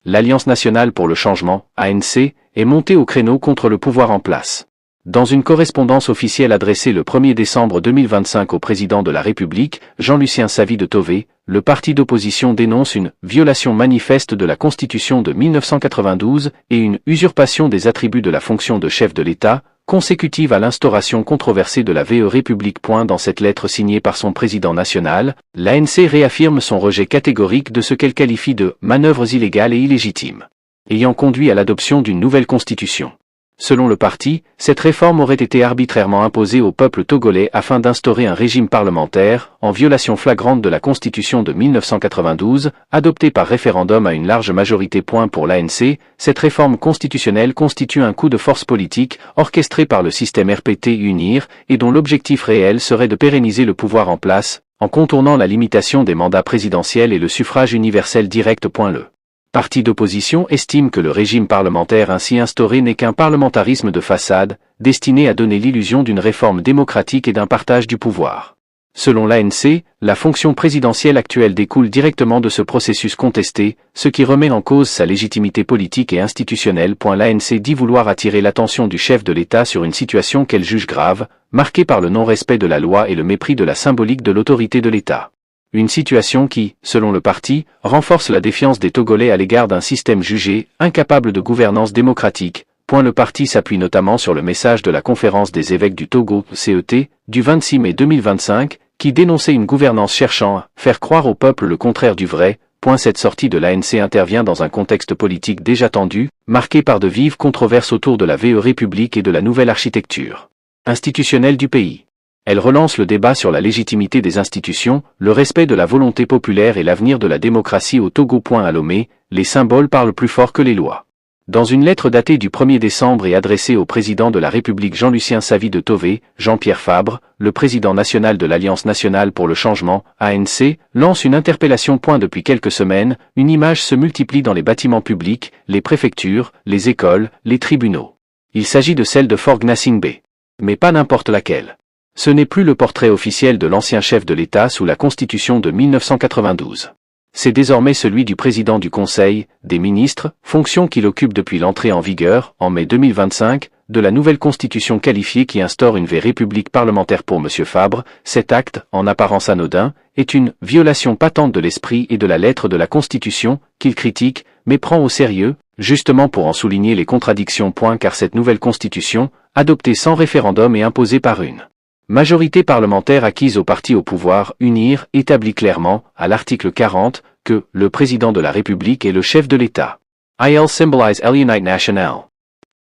l'Alliance nationale pour le changement, ANC, est montée au créneau contre le pouvoir en place. Dans une correspondance officielle adressée le 1er décembre 2025 au président de la République, Jean-Lucien Savy de Tové, le parti d'opposition dénonce une violation manifeste de la Constitution de 1992 et une usurpation des attributs de la fonction de chef de l'État, consécutive à l'instauration controversée de la VE République. Dans cette lettre signée par son président national, l'ANC réaffirme son rejet catégorique de ce qu'elle qualifie de « manœuvres illégales et illégitimes », ayant conduit à l'adoption d'une nouvelle constitution. Selon le parti, cette réforme aurait été arbitrairement imposée au peuple togolais afin d'instaurer un régime parlementaire, en violation flagrante de la Constitution de 1992, adoptée par référendum à une large majorité. Pour l'ANC, cette réforme constitutionnelle constitue un coup de force politique, orchestré par le système RPT-UNIR, et dont l'objectif réel serait de pérenniser le pouvoir en place, en contournant la limitation des mandats présidentiels et le suffrage universel direct. Le parti d'opposition estime que le régime parlementaire ainsi instauré n'est qu'un parlementarisme de façade, destiné à donner l'illusion d'une réforme démocratique et d'un partage du pouvoir. Selon l'ANC, la fonction présidentielle actuelle découle directement de ce processus contesté, ce qui remet en cause sa légitimité politique et institutionnelle. L'ANC dit vouloir attirer l'attention du chef de l'État sur une situation qu'elle juge grave, marquée par le non-respect de la loi et le mépris de la symbolique de l'autorité de l'État. Une situation qui, selon le parti, renforce la défiance des Togolais à l'égard d'un système jugé incapable de gouvernance démocratique. Le parti s'appuie notamment sur le message de la Conférence des évêques du Togo, CET, du 26 mai 2025, qui dénonçait une gouvernance cherchant à faire croire au peuple le contraire du vrai. Cette sortie de l'ANC intervient dans un contexte politique déjà tendu, marqué par de vives controverses autour de la VE République et de la nouvelle architecture institutionnelle du pays. Elle relance le débat sur la légitimité des institutions, le respect de la volonté populaire et l'avenir de la démocratie au Togo. À Lomé, les symboles parlent plus fort que les lois. Dans une lettre datée du 1er décembre et adressée au président de la République Jean-Lucien Savy de Tové, Jean-Pierre Fabre, le président national de l'Alliance nationale pour le changement, ANC, lance une interpellation. Depuis quelques semaines, une image se multiplie dans les bâtiments publics, les préfectures, les écoles, les tribunaux. Il s'agit de celle de Faure Gnassingbé. Mais pas n'importe laquelle. Ce n'est plus le portrait officiel de l'ancien chef de l'État sous la Constitution de 1992. C'est désormais celui du président du Conseil, des ministres, fonction qu'il occupe depuis l'entrée en vigueur, en mai 2025, de la nouvelle Constitution qualifiée qui instaure une vraie république parlementaire. Pour M. Fabre, cet acte, en apparence anodin, est une violation patente de l'esprit et de la lettre de la Constitution, qu'il critique, mais prend au sérieux, justement pour en souligner les contradictions. Car cette nouvelle Constitution, adoptée sans référendum et imposée par une majorité parlementaire acquise au parti au pouvoir, UNIR, établit clairement, à l'article 40, que le président de la République est le chef de l'État. Il symbolize l'unité nationale.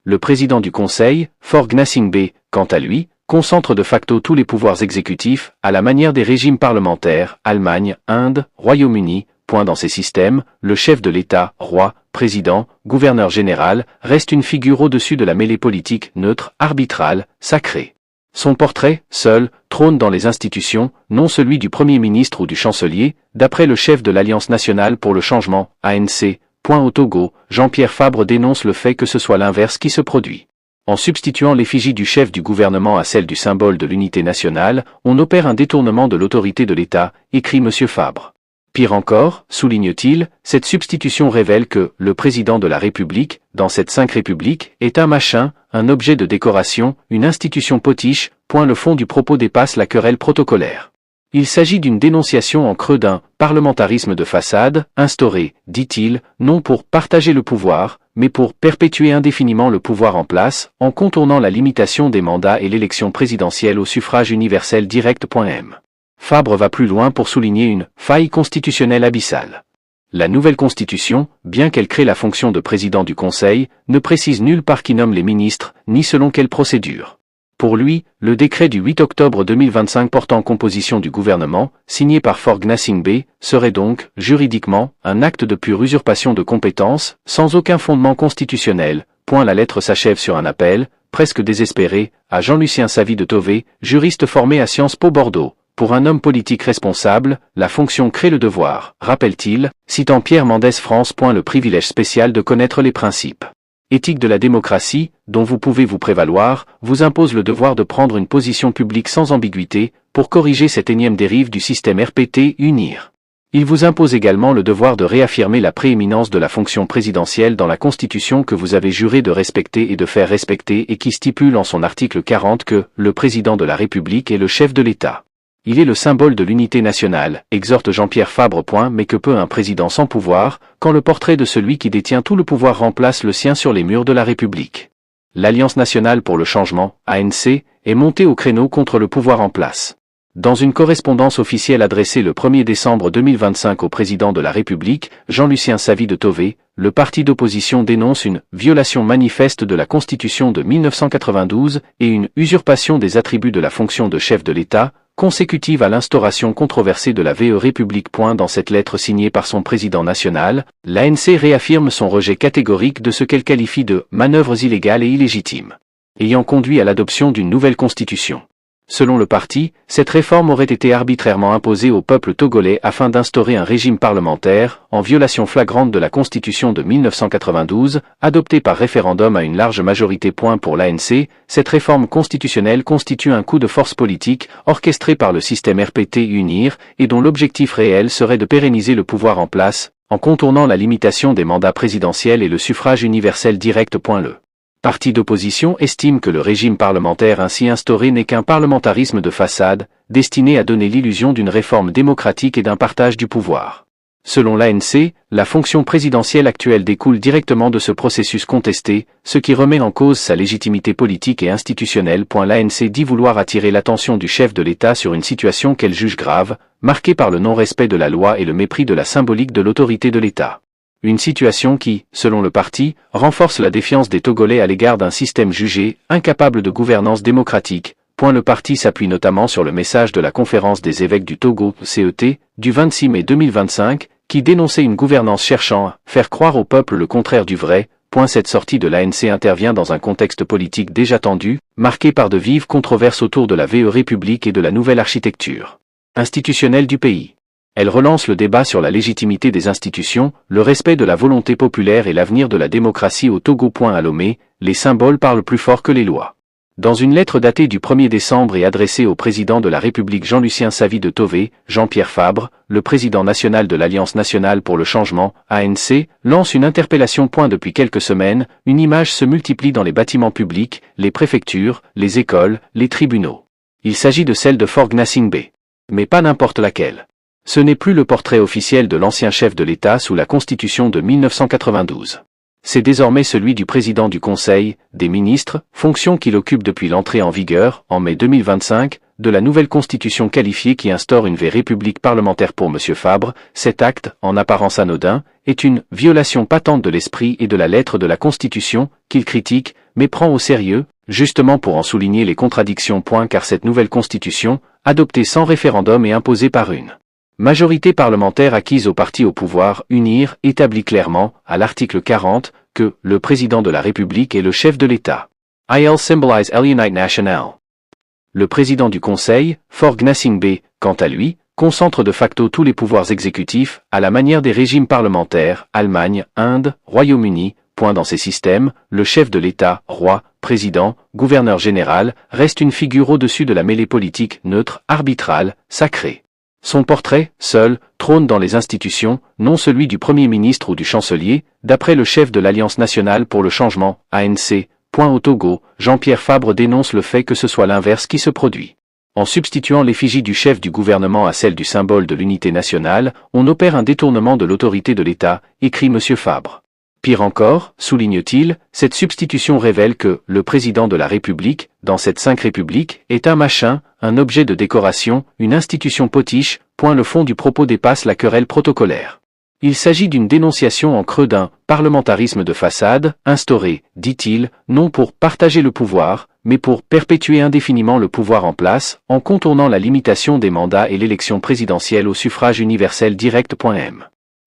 Le président du Conseil, Faure Gnassingbé, quant à lui, concentre de facto tous les pouvoirs exécutifs, à la manière des régimes parlementaires, Allemagne, Inde, Royaume-Uni. Dans ces systèmes, le chef de l'État, roi, président, gouverneur général, reste une figure au-dessus de la mêlée politique, neutre, arbitrale, sacrée. Son portrait, seul, trône dans les institutions, non celui du Premier ministre ou du chancelier, d'après le chef de l'Alliance nationale pour le changement, ANC. Au Togo, Jean-Pierre Fabre dénonce le fait que ce soit l'inverse qui se produit. En substituant l'effigie du chef du gouvernement à celle du symbole de l'unité nationale, on opère un détournement de l'autorité de l'État, écrit M. Fabre. Pire encore, souligne-t-il, cette substitution révèle que le président de la République, dans cette 5 républiques, est un machin, un objet de décoration, une institution potiche. Le fond du propos dépasse la querelle protocolaire. Il s'agit d'une dénonciation en creux d'un parlementarisme de façade, instauré, dit-il, non pour partager le pouvoir, mais pour perpétuer indéfiniment le pouvoir en place, en contournant la limitation des mandats et l'élection présidentielle au suffrage universel direct. Fabre va plus loin pour souligner une faille constitutionnelle abyssale. La nouvelle Constitution, bien qu'elle crée la fonction de président du Conseil, ne précise nulle part qui nomme les ministres, ni selon quelle procédure. Pour lui, le décret du 8 octobre 2025 portant composition du gouvernement, signé par Faure Gnassingbé, serait donc, juridiquement, un acte de pure usurpation de compétences, sans aucun fondement constitutionnel. La lettre s'achève sur un appel, presque désespéré, à Jean-Lucien Savy de Tové, juriste formé à Sciences Po Bordeaux. Pour un homme politique responsable, la fonction crée le devoir, rappelle-t-il, citant Pierre Mendès France. Le privilège spécial de connaître les principes éthiques de la démocratie, dont vous pouvez vous prévaloir, vous impose le devoir de prendre une position publique sans ambiguïté, pour corriger cette énième dérive du système RPT-UNIR. Il vous impose également le devoir de réaffirmer la prééminence de la fonction présidentielle dans la Constitution que vous avez juré de respecter et de faire respecter et qui stipule en son article 40 que « le président de la République est le chef de l'État ». Il est le symbole de l'unité nationale, exhorte Jean-Pierre Fabre. Mais que peut un président sans pouvoir, quand le portrait de celui qui détient tout le pouvoir remplace le sien sur les murs de la République? L'Alliance nationale pour le changement, ANC, est montée au créneau contre le pouvoir en place. Dans une correspondance officielle adressée le 1er décembre 2025 au président de la République, Jean-Lucien Savy de Tové, le parti d'opposition dénonce une « violation manifeste de la Constitution de 1992 et une usurpation des attributs de la fonction de chef de l'État », consécutive à l'instauration controversée de la VE République. Dans cette lettre signée par son président national, l'ANC réaffirme son rejet catégorique de ce qu'elle qualifie de « manœuvres illégales et illégitimes », ayant conduit à l'adoption d'une nouvelle constitution. Selon le parti, cette réforme aurait été arbitrairement imposée au peuple togolais afin d'instaurer un régime parlementaire, en violation flagrante de la Constitution de 1992, adoptée par référendum à une large majorité. Pour l'ANC, cette réforme constitutionnelle constitue un coup de force politique, orchestré par le système RPT-UNIR, et dont l'objectif réel serait de pérenniser le pouvoir en place, en contournant la limitation des mandats présidentiels et le suffrage universel direct. Le parti d'opposition estime que le régime parlementaire ainsi instauré n'est qu'un parlementarisme de façade, destiné à donner l'illusion d'une réforme démocratique et d'un partage du pouvoir. Selon l'ANC, la fonction présidentielle actuelle découle directement de ce processus contesté, ce qui remet en cause sa légitimité politique et institutionnelle. L'ANC dit vouloir attirer l'attention du chef de l'État sur une situation qu'elle juge grave, marquée par le non-respect de la loi et le mépris de la symbolique de l'autorité de l'État. Une situation qui, selon le parti, renforce la défiance des Togolais à l'égard d'un système jugé incapable de gouvernance démocratique. Le parti s'appuie notamment sur le message de la Conférence des évêques du Togo, CET, du 26 mai 2025, qui dénonçait une gouvernance cherchant à faire croire au peuple le contraire du vrai. Cette sortie de l'ANC intervient dans un contexte politique déjà tendu, marqué par de vives controverses autour de la VE République et de la nouvelle architecture institutionnelle du pays. Elle relance le débat sur la légitimité des institutions, le respect de la volonté populaire et l'avenir de la démocratie au Togo. À Lomé, les symboles parlent plus fort que les lois. Dans une lettre datée du 1er décembre et adressée au président de la République Jean-Lucien Savy de Tové, Jean-Pierre Fabre, le président national de l'Alliance nationale pour le changement, ANC, lance une interpellation. Depuis quelques semaines, une image se multiplie dans les bâtiments publics, les préfectures, les écoles, les tribunaux. Il s'agit de celle de Faure Gnassingbé. Mais pas n'importe laquelle. Ce n'est plus le portrait officiel de l'ancien chef de l'État sous la Constitution de 1992. C'est désormais celui du président du Conseil, des ministres, fonction qu'il occupe depuis l'entrée en vigueur, en mai 2025, de la nouvelle Constitution qualifiée qui instaure une vraie république parlementaire. Pour M. Fabre, cet acte, en apparence anodin, est une violation patente de l'esprit et de la lettre de la Constitution, qu'il critique, mais prend au sérieux, justement pour en souligner les contradictions. Car cette nouvelle Constitution, adoptée sans référendum et imposée par une majorité parlementaire acquise au parti au pouvoir, UNIR, établit clairement, à l'article 40, que le président de la République est le chef de l'État. Il symbolize l'unité nationale. Le président du Conseil, Faure Gnassingbé, quant à lui, concentre de facto tous les pouvoirs exécutifs, à la manière des régimes parlementaires, Allemagne, Inde, Royaume-Uni. Dans ces systèmes, le chef de l'État, roi, président, gouverneur général, reste une figure au-dessus de la mêlée politique, neutre, arbitrale, sacrée. Son portrait, seul, trône dans les institutions, non celui du Premier ministre ou du chancelier, d'après le chef de l'Alliance nationale pour le changement, ANC. Au Togo, Jean-Pierre Fabre dénonce le fait que ce soit l'inverse qui se produit. En substituant l'effigie du chef du gouvernement à celle du symbole de l'unité nationale, on opère un détournement de l'autorité de l'État, écrit M. Fabre. Pire encore, souligne-t-il, cette substitution révèle que le président de la République, dans cette 5 républiques, est un machin, un objet de décoration, une institution potiche. Le fond du propos dépasse la querelle protocolaire. Il s'agit d'une dénonciation en creux d'un parlementarisme de façade, instauré, dit-il, non pour partager le pouvoir, mais pour perpétuer indéfiniment le pouvoir en place, en contournant la limitation des mandats et l'élection présidentielle au suffrage universel direct.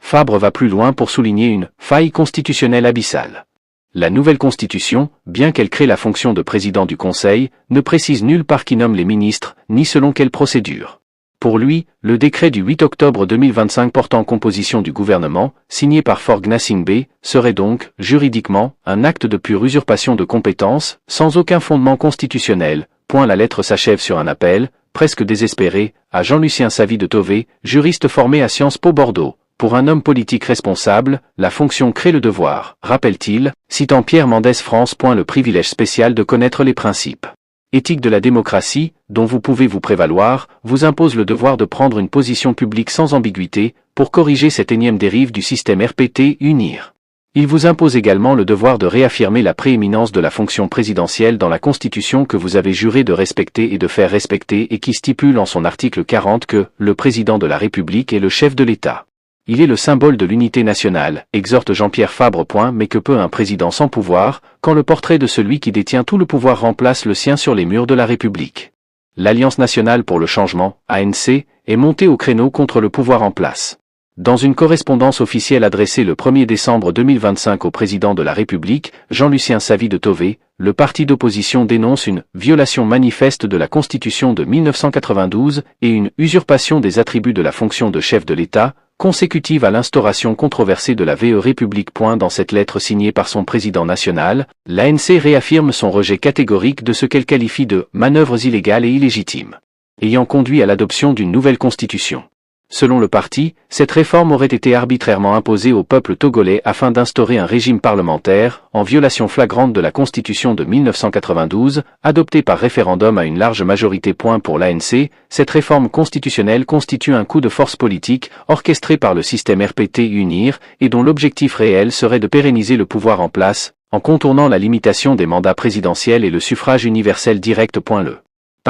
Fabre va plus loin pour souligner une faille constitutionnelle abyssale. La nouvelle Constitution, bien qu'elle crée la fonction de président du Conseil, ne précise nulle part qui nomme les ministres, ni selon quelle procédure. Pour lui, le décret du 8 octobre 2025 portant composition du gouvernement, signé par Faure Gnassingbé, serait donc, juridiquement, un acte de pure usurpation de compétences, sans aucun fondement constitutionnel. La lettre s'achève sur un appel, presque désespéré, à Jean-Lucien Savy de Tové, juriste formé à Sciences Po Bordeaux. Pour un homme politique responsable, la fonction crée le devoir, rappelle-t-il, citant Pierre Mendès France. Le privilège spécial de connaître les principes éthiques de la démocratie, dont vous pouvez vous prévaloir, vous impose le devoir de prendre une position publique sans ambiguïté, pour corriger cette énième dérive du système RPT unir. Il vous impose également le devoir de réaffirmer la prééminence de la fonction présidentielle dans la Constitution que vous avez juré de respecter et de faire respecter et qui stipule en son article 40 que « le président de la République est le chef de l'État ». Il est le symbole de l'unité nationale, exhorte Jean-Pierre Fabre. Mais que peut un président sans pouvoir, quand le portrait de celui qui détient tout le pouvoir remplace le sien sur les murs de la République? L'Alliance nationale pour le changement, ANC, est montée au créneau contre le pouvoir en place. Dans une correspondance officielle adressée le 1er décembre 2025 au président de la République, Jean-Lucien Savy de Tové, le parti d'opposition dénonce une « violation manifeste de la Constitution de 1992 et une usurpation des attributs de la fonction de chef de l'État », consécutive à l'instauration controversée de la VE République. Dans cette lettre signée par son président national, l'ANC réaffirme son rejet catégorique de ce qu'elle qualifie de « manœuvres illégales et illégitimes », ayant conduit à l'adoption d'une nouvelle constitution. Selon le parti, cette réforme aurait été arbitrairement imposée au peuple togolais afin d'instaurer un régime parlementaire, en violation flagrante de la Constitution de 1992, adoptée par référendum à une large majorité. Pour l'ANC, cette réforme constitutionnelle constitue un coup de force politique, orchestré par le système RPT unir, et dont l'objectif réel serait de pérenniser le pouvoir en place, en contournant la limitation des mandats présidentiels et le suffrage universel direct. Le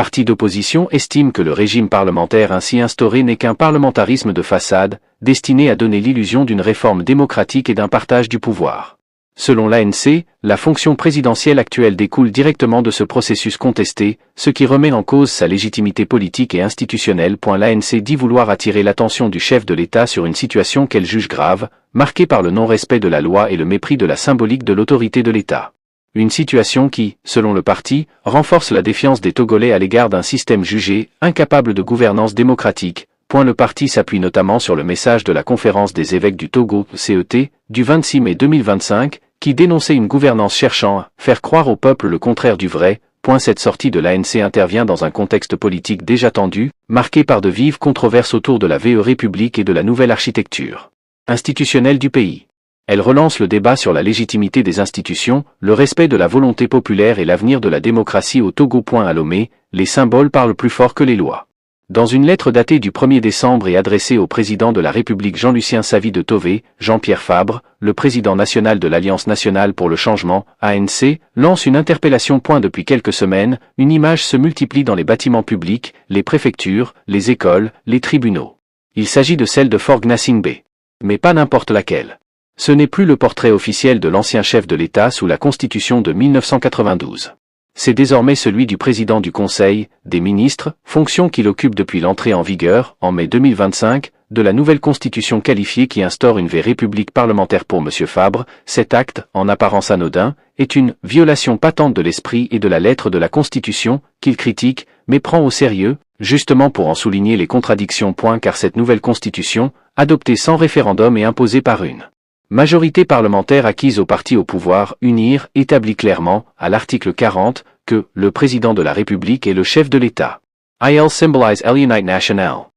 parti d'opposition estime que le régime parlementaire ainsi instauré n'est qu'un parlementarisme de façade, destiné à donner l'illusion d'une réforme démocratique et d'un partage du pouvoir. Selon l'ANC, la fonction présidentielle actuelle découle directement de ce processus contesté, ce qui remet en cause sa légitimité politique et institutionnelle. L'ANC dit vouloir attirer l'attention du chef de l'État sur une situation qu'elle juge grave, marquée par le non-respect de la loi et le mépris de la symbolique de l'autorité de l'État. Une situation qui, selon le parti, renforce la défiance des Togolais à l'égard d'un système jugé incapable de gouvernance démocratique. Le parti s'appuie notamment sur le message de la Conférence des évêques du Togo, CET, du 26 mai 2025, qui dénonçait une gouvernance cherchant à faire croire au peuple le contraire du vrai. Cette sortie de l'ANC intervient dans un contexte politique déjà tendu, marqué par de vives controverses autour de la VE République et de la nouvelle architecture institutionnelle du pays. Elle relance le débat sur la légitimité des institutions, le respect de la volonté populaire et l'avenir de la démocratie au Togo. À Lomé, les symboles parlent plus fort que les lois. Dans une lettre datée du 1er décembre et adressée au président de la République Jean-Lucien Savy de Tové, Jean-Pierre Fabre, le président national de l'Alliance nationale pour le changement, ANC, lance une interpellation. Depuis quelques semaines, une image se multiplie dans les bâtiments publics, les préfectures, les écoles, les tribunaux. Il s'agit de celle de Faure Gnassingbé. Mais pas n'importe laquelle. Ce n'est plus le portrait officiel de l'ancien chef de l'État sous la Constitution de 1992. C'est désormais celui du président du Conseil, des ministres, fonction qu'il occupe depuis l'entrée en vigueur, en mai 2025, de la nouvelle Constitution qualifiée qui instaure une vraie république parlementaire. Pour M. Fabre, cet acte, en apparence anodin, est une violation patente de l'esprit et de la lettre de la Constitution, qu'il critique, mais prend au sérieux, justement pour en souligner les contradictions. Car cette nouvelle Constitution, adoptée sans référendum et imposée par une majorité parlementaire acquise au parti au pouvoir, unir, établit clairement, à l'article 40, que le président de la République est le chef de l'État. Il symbolize l'unité nationale.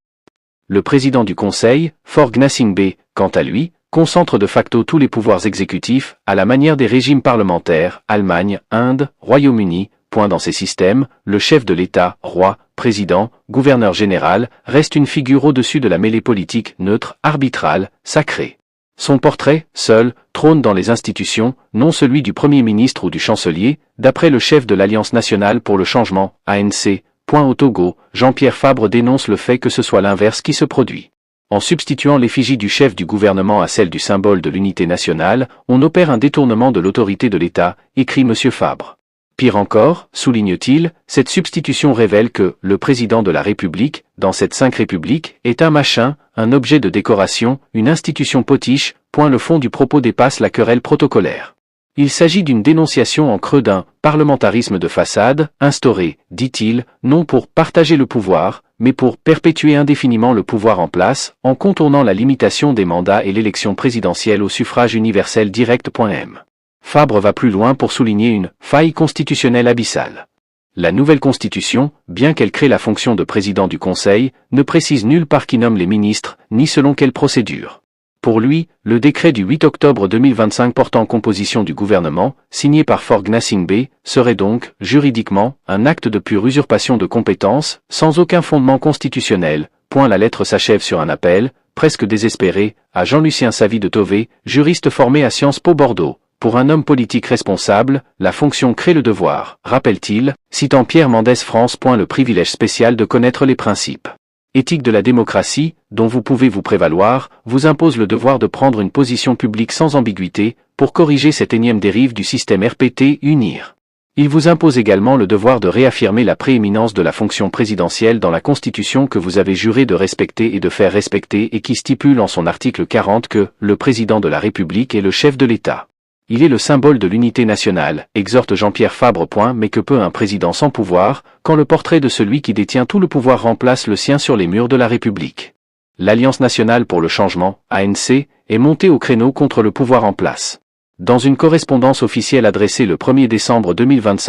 Le président du Conseil, Faure Gnassingbé, quant à lui, concentre de facto tous les pouvoirs exécutifs, à la manière des régimes parlementaires, Allemagne, Inde, Royaume-Uni. Dans ces systèmes, le chef de l'État, roi, président, gouverneur général, reste une figure au-dessus de la mêlée politique, neutre, arbitrale, sacrée. Son portrait, seul, trône dans les institutions, non celui du Premier ministre ou du chancelier, d'après le chef de l'Alliance nationale pour le changement, ANC. Au Togo, Jean-Pierre Fabre dénonce le fait que ce soit l'inverse qui se produit. En substituant l'effigie du chef du gouvernement à celle du symbole de l'unité nationale, on opère un détournement de l'autorité de l'État, écrit M. Fabre. Pire encore, souligne-t-il, cette substitution révèle que le président de la République, dans cette 5 républiques, est un machin, un objet de décoration, une institution potiche. Le fond du propos dépasse la querelle protocolaire. Il s'agit d'une dénonciation en creux d'un parlementarisme de façade, instauré, dit-il, non pour partager le pouvoir, mais pour perpétuer indéfiniment le pouvoir en place, en contournant la limitation des mandats et l'élection présidentielle au suffrage universel direct. Fabre va plus loin pour souligner une faille constitutionnelle abyssale. La nouvelle constitution, bien qu'elle crée la fonction de président du Conseil, ne précise nulle part qui nomme les ministres, ni selon quelle procédure. Pour lui, le décret du 8 octobre 2025 portant composition du gouvernement, signé par Faure Gnassingbé, serait donc, juridiquement, un acte de pure usurpation de compétences, sans aucun fondement constitutionnel. La lettre s'achève sur un appel, presque désespéré, à Jean-Lucien Savy de Tové, juriste formé à Sciences Po Bordeaux. Pour un homme politique responsable, la fonction crée le devoir, rappelle-t-il, citant Pierre Mendès France. Le privilège spécial de connaître les principes éthiques de la démocratie, dont vous pouvez vous prévaloir, vous impose le devoir de prendre une position publique sans ambiguïté, pour corriger cette énième dérive du système RPT unir. Il vous impose également le devoir de réaffirmer la prééminence de la fonction présidentielle dans la Constitution que vous avez juré de respecter et de faire respecter et qui stipule en son article 40 que « le président de la République est le chef de l'État ». Il est le symbole de l'unité nationale, exhorte Jean-Pierre Fabre. Mais que peut un président sans pouvoir, quand le portrait de celui qui détient tout le pouvoir remplace le sien sur les murs de la République? L'Alliance nationale pour le changement, ANC, est montée au créneau contre le pouvoir en place. Dans une correspondance officielle adressée le 1er décembre 2025,